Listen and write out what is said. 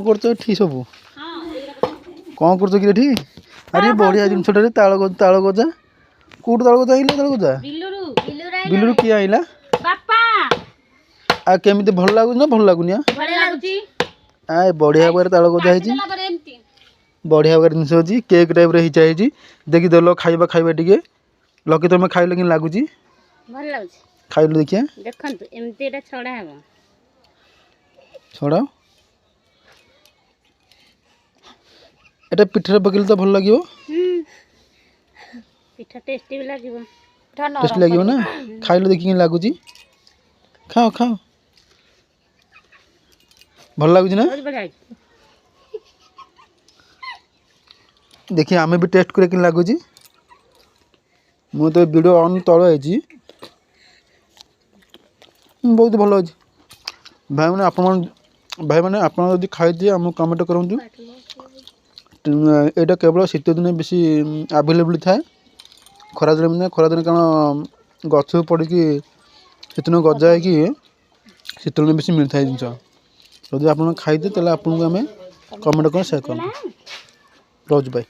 कौन करठी सब कौन कर अरे बढ़िया जिनस ताल गजा कौट ताल गजा ताल गजा बिलू किए आइला आ केमी भल लगुच ना भल लगुनि आ बढ़िया भाव ताल गजा है बढ़िया भाव जिन अच्छी केक टाइप रही देखी देल खाइबा खाइबा टे लकी तुम खाइल कि लगुच खाइल देखिए छड़ा एटा पिठरे पकेल तो भल लगे पिठा टेस्टी भी लगे टेस्ट लगे ना खाइल देखिए लगुच खाओ खाओ भल लगुच ना देखिए आमे भी टेस्ट कर लगुच मु तो वीडियो ऑन तले बहुत भल अच्छे भाई मैंने आप खाई आम कमेंट करूँ यहाँ केवल शीत दिन बेसी आवेलेबल थाए खरा दिन कारण गछ पड़ी शीत दिन गजा है शीत दिन बेसी मिलता है जिनस जब आप खाई आपको आम कमेंट कर सेयार कर रोज बाय।